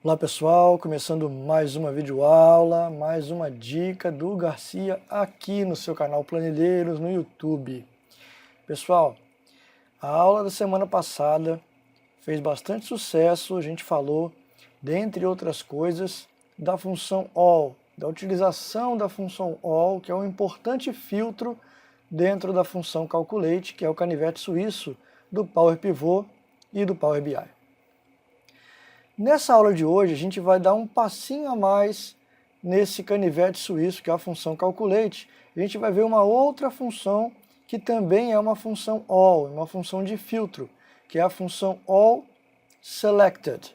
Olá pessoal, começando mais uma videoaula, mais uma dica do Garcia aqui no seu canal Planilheiros no YouTube. Pessoal, a aula da semana passada fez bastante sucesso, a gente falou, dentre outras coisas, da função all, da utilização da função all, que é um importante filtro dentro da função calculate, que é o canivete suíço do Power Pivot e do Power BI. Nessa aula de hoje, a gente vai dar um passinho a mais nesse canivete suíço, que é a função calculate. A gente vai ver uma outra função que também é uma função all, uma função de filtro, que é a função all selected,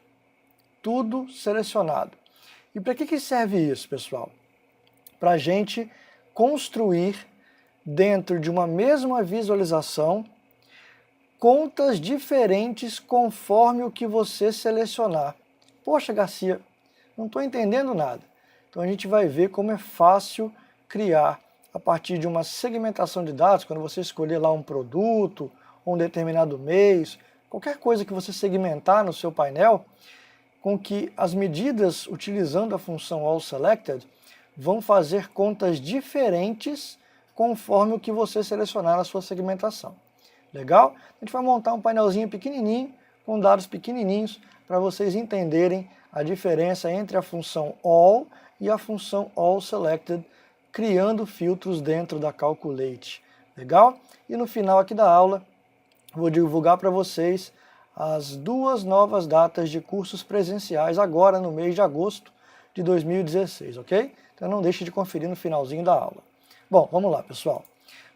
tudo selecionado. E para que serve isso, pessoal? Para a gente construir dentro de uma mesma visualização contas diferentes conforme o que você selecionar. Poxa, Garcia, não estou entendendo nada. Então a gente vai ver como é fácil criar a partir de uma segmentação de dados, quando você escolher lá um produto, um determinado mês, qualquer coisa que você segmentar no seu painel, com que as medidas utilizando a função allSelected vão fazer contas diferentes conforme o que você selecionar na sua segmentação. Legal? A gente vai montar um painelzinho pequenininho, com dados pequenininhos, para vocês entenderem a diferença entre a função all e a função allSelected, criando filtros dentro da Calculate. Legal? E no final aqui da aula, vou divulgar para vocês as duas novas datas de cursos presenciais agora no mês de agosto de 2016, ok? Então não deixe de conferir no finalzinho da aula. Bom, vamos lá, pessoal.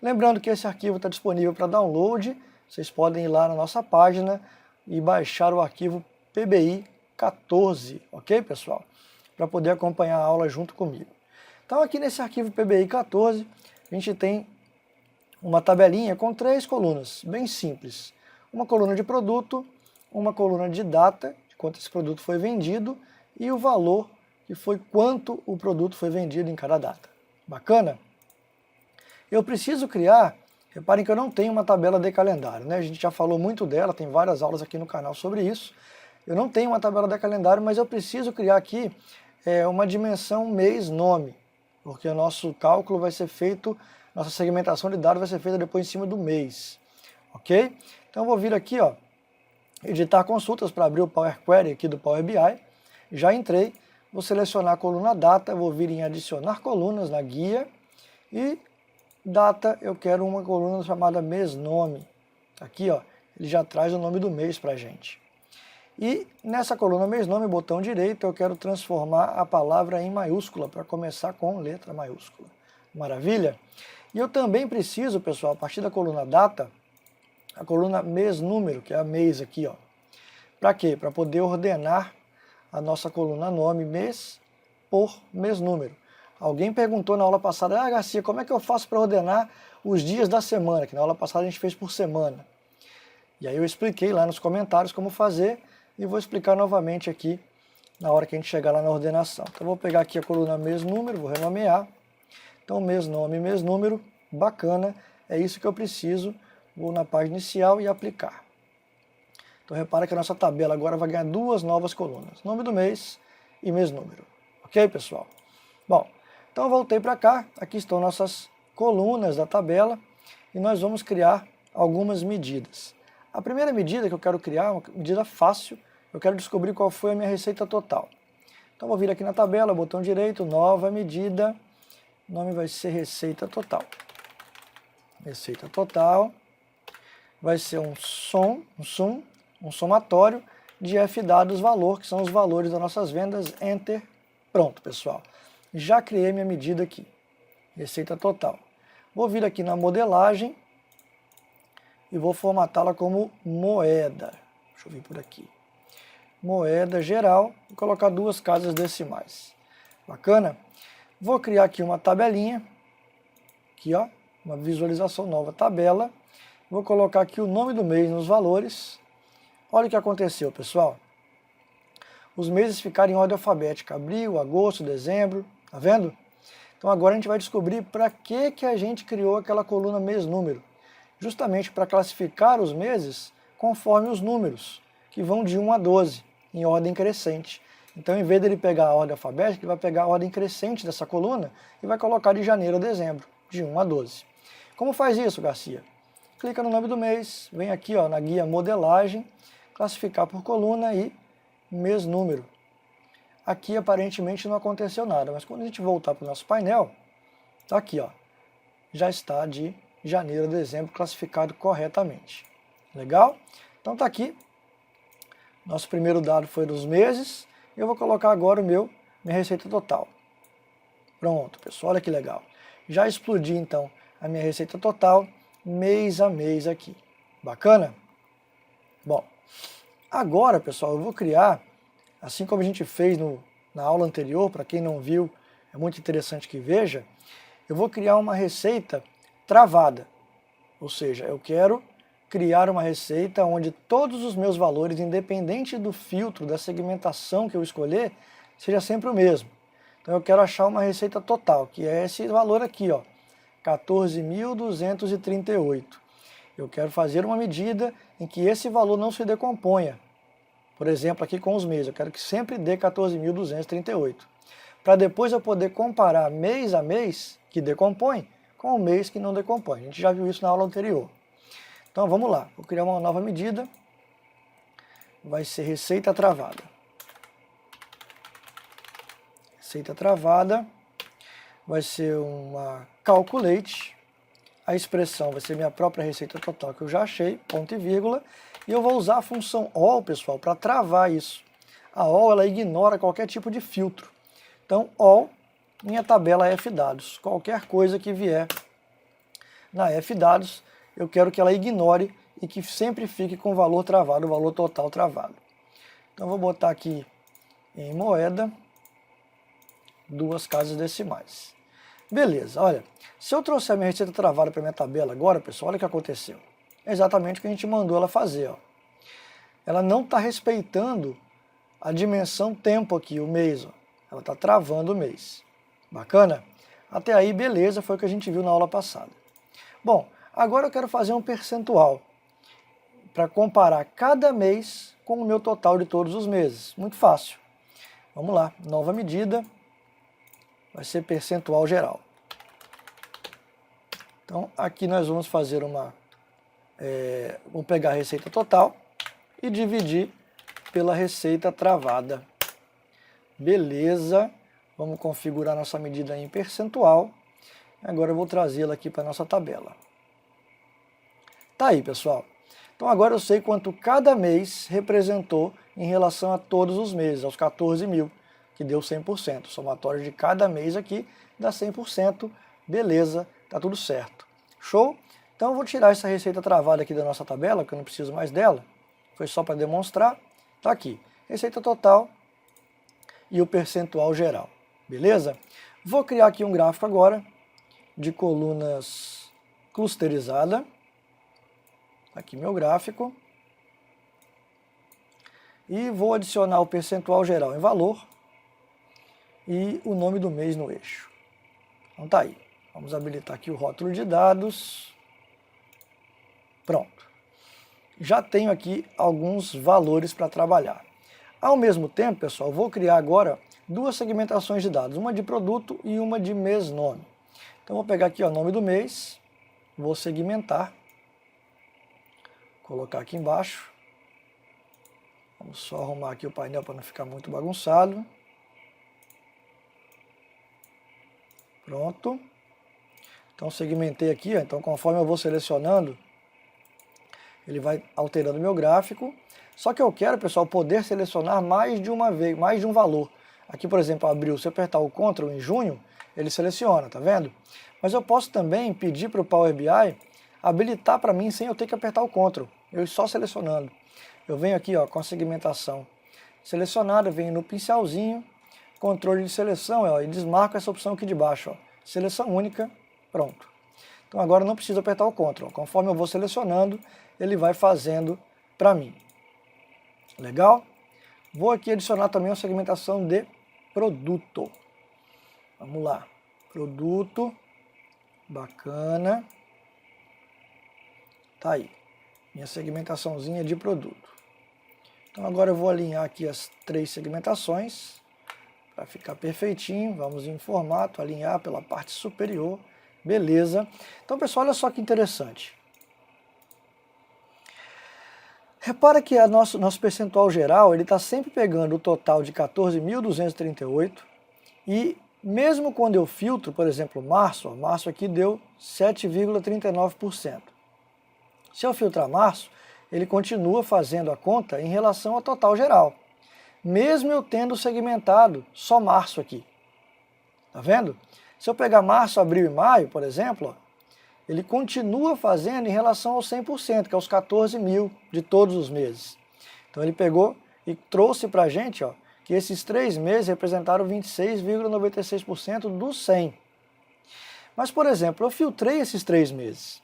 Lembrando que esse arquivo está disponível para download, vocês podem ir lá na nossa página e baixar o arquivo PBI 14, ok, pessoal? Para poder acompanhar a aula junto comigo. Então aqui nesse arquivo PBI 14, a gente tem uma tabelinha com 3 colunas, bem simples. Uma coluna de produto, uma coluna de data, de quanto esse produto foi vendido, e o valor, que foi quanto o produto foi vendido em cada data. Bacana? Eu preciso criar, reparem que eu não tenho uma tabela de calendário, né? A gente já falou muito dela, tem várias aulas aqui no canal sobre isso. Eu não tenho uma tabela de calendário, mas eu preciso criar aqui uma dimensão mês-nome, porque o nosso cálculo vai ser feito, nossa segmentação de dados vai ser feita depois em cima do mês, ok? Então eu vou vir aqui, ó, editar consultas para abrir o Power Query aqui do Power BI, já entrei, vou selecionar a coluna data, vou vir em adicionar colunas na guia e data, eu quero uma coluna chamada mês-nome. Aqui, ó, ele já traz o nome do mês para a gente. E nessa coluna mês-nome, botão direito, eu quero transformar a palavra em maiúscula, para começar com letra maiúscula. Maravilha? E eu também preciso, pessoal, a partir da coluna data, a coluna mês-número, que é a mês aqui, ó. Para quê? Para poder ordenar a nossa coluna nome mês por mês-número. Alguém perguntou na aula passada, Garcia, como é que eu faço para ordenar os dias da semana? Que na aula passada a gente fez por semana. E aí eu expliquei lá nos comentários como fazer e vou explicar novamente aqui na hora que a gente chegar lá na ordenação. Então eu vou pegar aqui a coluna mês-número, vou renomear. Então mês-nome, mês-número, bacana, é isso que eu preciso. Vou na página inicial e aplicar. Então repara que a nossa tabela agora vai ganhar duas novas colunas, nome do mês e mês-número. Ok, pessoal? Bom, então eu voltei para cá, aqui estão nossas colunas da tabela e nós vamos criar algumas medidas. A primeira medida que eu quero criar é uma medida fácil, eu quero descobrir qual foi a minha receita total. Então vou vir aqui na tabela, botão direito, nova medida, o nome vai ser receita total. Receita total vai ser um somatório de F dados valor, que são os valores das nossas vendas, enter, pronto, pessoal. Já criei minha medida aqui, receita total. Vou vir aqui na modelagem e vou formatá-la como moeda. Deixa eu vir por aqui. Moeda geral e colocar 2 casas decimais. Bacana? Vou criar aqui uma tabelinha, aqui ó, uma visualização nova, tabela. Vou colocar aqui o nome do mês nos valores. Olha o que aconteceu, pessoal. Os meses ficaram em ordem alfabética, abril, agosto, dezembro, tá vendo? Então agora a gente vai descobrir para que a gente criou aquela coluna mês-número. Justamente para classificar os meses conforme os números, que vão de 1 a 12, em ordem crescente. Então, em vez dele pegar a ordem alfabética, ele vai pegar a ordem crescente dessa coluna e vai colocar de janeiro a dezembro, de 1 a 12. Como faz isso, Garcia? Clica no nome do mês, vem aqui ó, na guia modelagem, classificar por coluna e mês número. Aqui aparentemente não aconteceu nada, mas quando a gente voltar para o nosso painel, tá aqui ó, já está de janeiro a dezembro classificado corretamente. Legal? Então tá aqui, nosso primeiro dado foi dos meses, eu vou colocar agora minha receita total. Pronto, pessoal, olha que legal. Já explodi então a minha receita total, mês a mês aqui. Bacana? Bom, agora, pessoal, eu vou criar, assim como a gente fez na aula anterior, para quem não viu, é muito interessante que veja, eu vou criar uma receita travada. Ou seja, eu quero criar uma receita onde todos os meus valores, independente do filtro, da segmentação que eu escolher, seja sempre o mesmo. Então eu quero achar uma receita total, que é esse valor aqui, ó, 14.238. Eu quero fazer uma medida em que esse valor não se decomponha. Por exemplo, aqui com os meses, eu quero que sempre dê 14.238. Para depois eu poder comparar mês a mês, que decompõe, com o mês que não decompõe. A gente já viu isso na aula anterior. Então vamos lá, vou criar uma nova medida. Vai ser receita travada. Receita travada vai ser uma calculate. A expressão vai ser minha própria receita total que eu já achei, ponto e vírgula. E eu vou usar a função all, pessoal, para travar isso. A all ela ignora qualquer tipo de filtro. Então, all, minha tabela F-dados. Qualquer coisa que vier na F-dados, eu quero que ela ignore e que sempre fique com o valor travado, o valor total travado. Então, vou botar aqui em moeda, 2 casas decimais. Beleza, olha, se eu trouxer minha receita travada para minha tabela agora, pessoal, olha o que aconteceu. É exatamente o que a gente mandou ela fazer, ó. Ela não está respeitando a dimensão tempo aqui, o mês, ó. Ela está travando o mês. Bacana? Até aí, beleza, foi o que a gente viu na aula passada. Bom, agora eu quero fazer um percentual para comparar cada mês com o meu total de todos os meses. Muito fácil. Vamos lá, nova medida, vai ser percentual geral. Então, aqui nós vamos fazer vamos pegar a receita total e dividir pela receita travada. Beleza, vamos configurar nossa medida em percentual. Agora eu vou trazê-la aqui para a nossa tabela. Tá aí, pessoal. Então agora eu sei quanto cada mês representou em relação a todos os meses, aos 14.000, que deu 100%. O somatório de cada mês aqui dá 100%. Beleza, tá tudo certo. Show? Então eu vou tirar essa receita travada aqui da nossa tabela, que eu não preciso mais dela. Foi só para demonstrar. Tá aqui, receita total e o percentual geral. Beleza? Vou criar aqui um gráfico agora de colunas clusterizada. Aqui meu gráfico. E vou adicionar o percentual geral em valor e o nome do mês no eixo. Então tá aí. Vamos habilitar aqui o rótulo de dados. Pronto. Já tenho aqui alguns valores para trabalhar. Ao mesmo tempo, pessoal, vou criar agora 2 segmentações de dados, uma de produto e uma de mês-nome. Então vou pegar aqui o nome do mês, vou segmentar, colocar aqui embaixo. Vamos só arrumar aqui o painel para não ficar muito bagunçado. Pronto. Então segmentei aqui, ó. Então conforme eu vou selecionando, ele vai alterando o meu gráfico. Só que eu quero, pessoal, poder selecionar mais de uma vez, mais de um valor. Aqui, por exemplo, abril, se eu apertar o Ctrl em junho, ele seleciona, tá vendo? Mas eu posso também pedir para o Power BI habilitar para mim sem eu ter que apertar o Ctrl. Eu só selecionando. Eu venho aqui, ó, com a segmentação selecionada, venho no pincelzinho, controle de seleção, ó, e desmarco essa opção aqui de baixo, ó, seleção única, pronto. Então agora eu não preciso apertar o Ctrl. Conforme eu vou selecionando, ele vai fazendo para mim. Legal? Vou aqui adicionar também uma segmentação de produto. Vamos lá. Produto. Bacana. Tá aí. Minha segmentaçãozinha de produto. Então agora eu vou alinhar aqui as 3 segmentações para ficar perfeitinho. Vamos em formato, alinhar pela parte superior. Beleza. Então, pessoal, olha só que interessante. Repara que nosso percentual geral ele está sempre pegando o total de 14.238 e mesmo quando eu filtro, por exemplo, março, março aqui deu 7,39%. Se eu filtrar março, ele continua fazendo a conta em relação ao total geral, mesmo eu tendo segmentado só março aqui. Tá vendo? Se eu pegar março, abril e maio, por exemplo, ó, ele continua fazendo em relação aos 100%, que é os 14 mil de todos os meses. Então ele pegou e trouxe para a gente, ó, que esses 3 meses representaram 26,96% dos 100. Mas, por exemplo, eu filtrei esses 3 meses.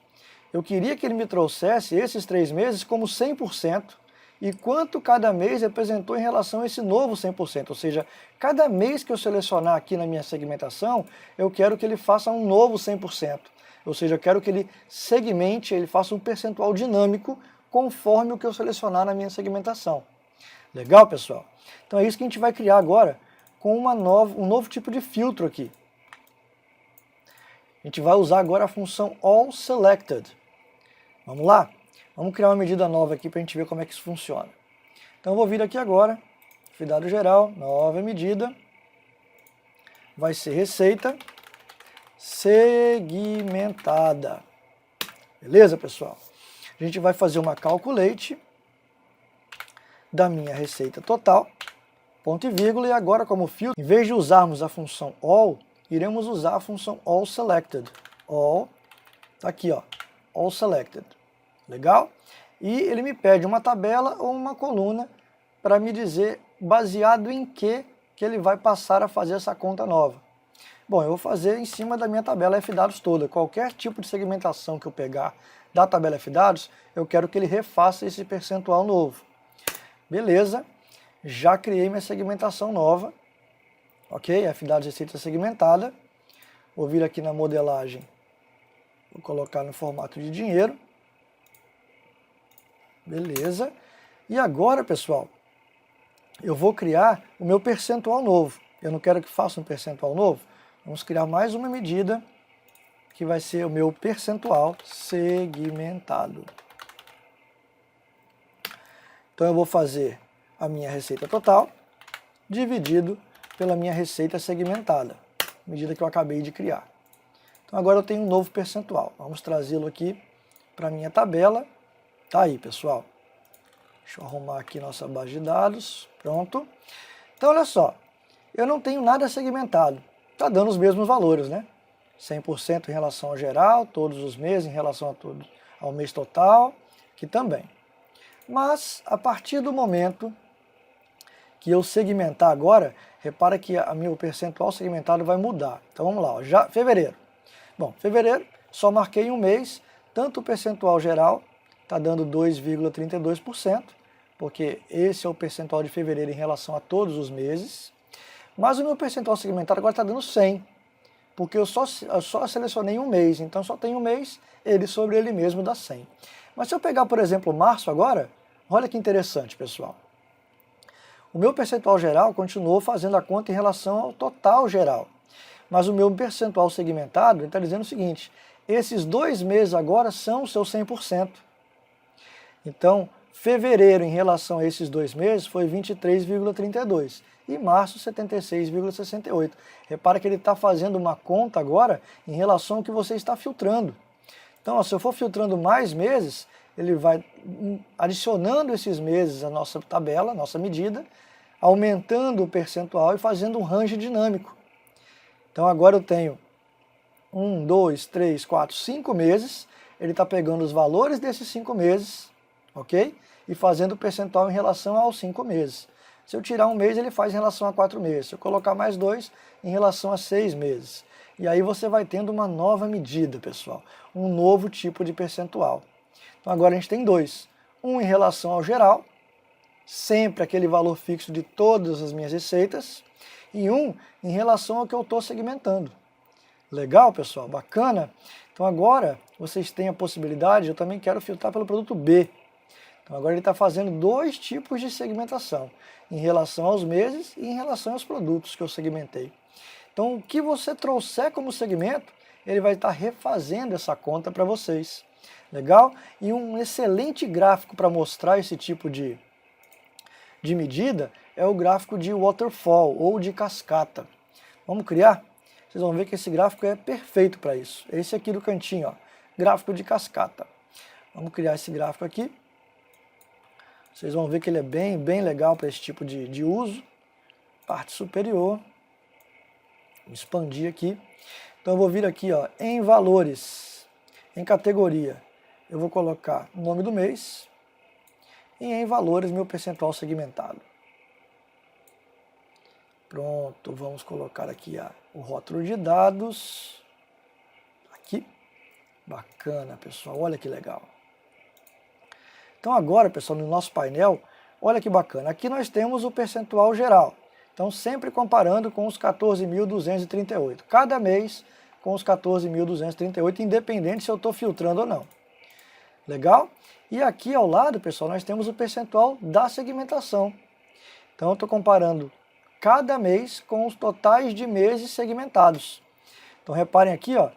Eu queria que ele me trouxesse esses 3 meses como 100% e quanto cada mês representou em relação a esse novo 100%. Ou seja, cada mês que eu selecionar aqui na minha segmentação, eu quero que ele faça um novo 100%. Ou seja, eu quero que ele segmente, ele faça um percentual dinâmico conforme o que eu selecionar na minha segmentação. Legal, pessoal? Então é isso que a gente vai criar agora com um novo tipo de filtro aqui. A gente vai usar agora a função AllSelected. Vamos lá? Vamos criar uma medida nova aqui para a gente ver como é que isso funciona. Então eu vou vir aqui agora, dado geral, nova medida, vai ser receita segmentada. Beleza, pessoal? A gente vai fazer uma calculate da minha receita total, ponto e vírgula, e agora como filtro, em vez de usarmos a função all, iremos usar a função AllSelected. All, tá aqui, ó, AllSelected. Legal? E ele me pede uma tabela ou uma coluna para me dizer baseado em que ele vai passar a fazer essa conta nova. Bom, eu vou fazer em cima da minha tabela F-Dados toda. Qualquer tipo de segmentação que eu pegar da tabela F-Dados, eu quero que ele refaça esse percentual novo. Beleza, já criei minha segmentação nova. Ok, F-Dados receita segmentada. Vou vir aqui na modelagem, vou colocar no formato de dinheiro. Beleza. E agora, pessoal, eu vou criar o meu percentual novo. Eu não quero que faça um percentual novo. Vamos criar mais uma medida que vai ser o meu percentual segmentado. Então eu vou fazer a minha receita total dividido pela minha receita segmentada, medida que eu acabei de criar. Então agora eu tenho um novo percentual. Vamos trazê-lo aqui para a minha tabela. Tá aí, pessoal. Deixa eu arrumar aqui nossa base de dados. Pronto. Então, olha só. Eu não tenho nada segmentado. Está dando os mesmos valores, né? 100% em relação ao geral, todos os meses em relação ao mês total, que também. Mas, a partir do momento que eu segmentar agora, repara que o meu percentual segmentado vai mudar. Então, vamos lá. Ó, já, fevereiro. Bom, fevereiro, só marquei um mês, tanto o percentual geral está dando 2,32%, porque esse é o percentual de fevereiro em relação a todos os meses. Mas o meu percentual segmentado agora está dando 100, porque eu só selecionei um mês, então só tem um mês, ele sobre ele mesmo dá 100. Mas se eu pegar, por exemplo, março agora, olha que interessante, pessoal. O meu percentual geral continuou fazendo a conta em relação ao total geral. Mas o meu percentual segmentado está dizendo o seguinte, esses 2 meses agora são o seu 100%. Então, fevereiro em relação a esses 2 meses foi 23,32 e março 76,68. Repara que ele está fazendo uma conta agora em relação ao que você está filtrando. Então, ó, se eu for filtrando mais meses, ele vai adicionando esses meses à nossa tabela, à nossa medida, aumentando o percentual e fazendo um range dinâmico. Então agora eu tenho 1, 2, 3, 4, 5 meses, ele está pegando os valores desses 5 meses, ok? E fazendo o percentual em relação aos 5 meses. Se eu tirar um mês, ele faz em relação a 4 meses. Se eu colocar mais 2, em relação a 6 meses. E aí você vai tendo uma nova medida, pessoal. Um novo tipo de percentual. Então agora a gente tem 2. Um em relação ao geral, sempre aquele valor fixo de todas as minhas receitas. E um em relação ao que eu estou segmentando. Legal, pessoal? Bacana? Então agora vocês têm a possibilidade, eu também quero filtrar pelo produto B. Então agora ele está fazendo dois tipos de segmentação, em relação aos meses e em relação aos produtos que eu segmentei. Então o que você trouxer como segmento, ele vai estar refazendo essa conta para vocês. Legal? E um excelente gráfico para mostrar esse tipo de medida é o gráfico de waterfall ou de cascata. Vamos criar? Vocês vão ver que esse gráfico é perfeito para isso. Esse aqui do cantinho, ó, gráfico de cascata. Vamos criar esse gráfico aqui. Vocês vão ver que ele é bem legal para esse tipo de uso. Parte superior. Vou expandir aqui. Então eu vou vir aqui, ó, em valores, em categoria. Eu vou colocar o nome do mês e em valores meu percentual segmentado. Pronto, vamos colocar aqui o rótulo de dados. Aqui. Bacana, pessoal, olha que legal. Então agora, pessoal, no nosso painel, olha que bacana. Aqui nós temos o percentual geral. Então sempre comparando com os 14.238. Cada mês com os 14.238, independente se eu estou filtrando ou não. Legal? E aqui ao lado, pessoal, nós temos o percentual da segmentação. Então eu estou comparando cada mês com os totais de meses segmentados. Então reparem aqui, ó,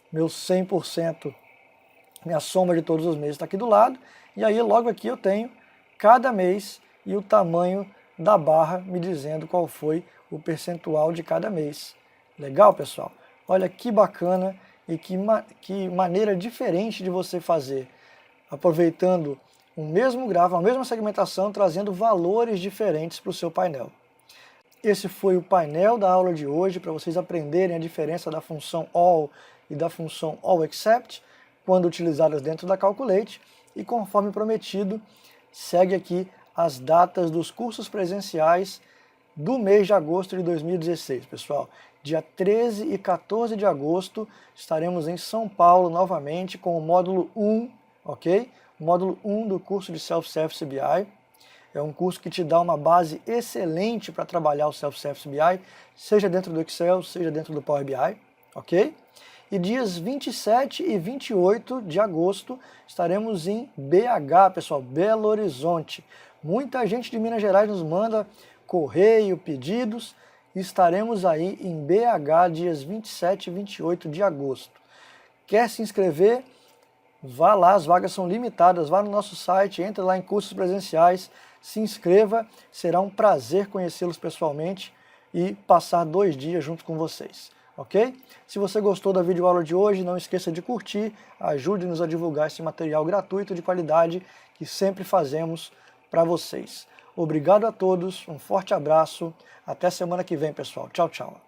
meu 100%, minha soma de todos os meses está aqui do lado, e aí logo aqui eu tenho cada mês e o tamanho da barra me dizendo qual foi o percentual de cada mês. Legal, pessoal? Olha que bacana e que maneira diferente de você fazer, aproveitando o mesmo gráfico, a mesma segmentação, trazendo valores diferentes para o seu painel. Esse foi o painel da aula de hoje, para vocês aprenderem a diferença da função all e da função all except, quando utilizadas dentro da Calculate. E conforme prometido, segue aqui as datas dos cursos presenciais do mês de agosto de 2016, pessoal. Dia 13 e 14 de agosto estaremos em São Paulo novamente com o módulo 1, ok? O módulo 1 do curso de Self-Service BI. É um curso que te dá uma base excelente para trabalhar o Self-Service BI, seja dentro do Excel, seja dentro do Power BI, ok? E dias 27 e 28 de agosto estaremos em BH, pessoal, Belo Horizonte. Muita gente de Minas Gerais nos manda correio, pedidos. Estaremos aí em BH dias 27 e 28 de agosto. Quer se inscrever? Vá lá, as vagas são limitadas. Vá no nosso site, entre lá em cursos presenciais, se inscreva. Será um prazer conhecê-los pessoalmente e passar 2 dias junto com vocês. Ok? Se você gostou da videoaula de hoje, não esqueça de curtir, ajude-nos a divulgar esse material gratuito de qualidade que sempre fazemos para vocês. Obrigado a todos, um forte abraço, até semana que vem, pessoal. Tchau, tchau.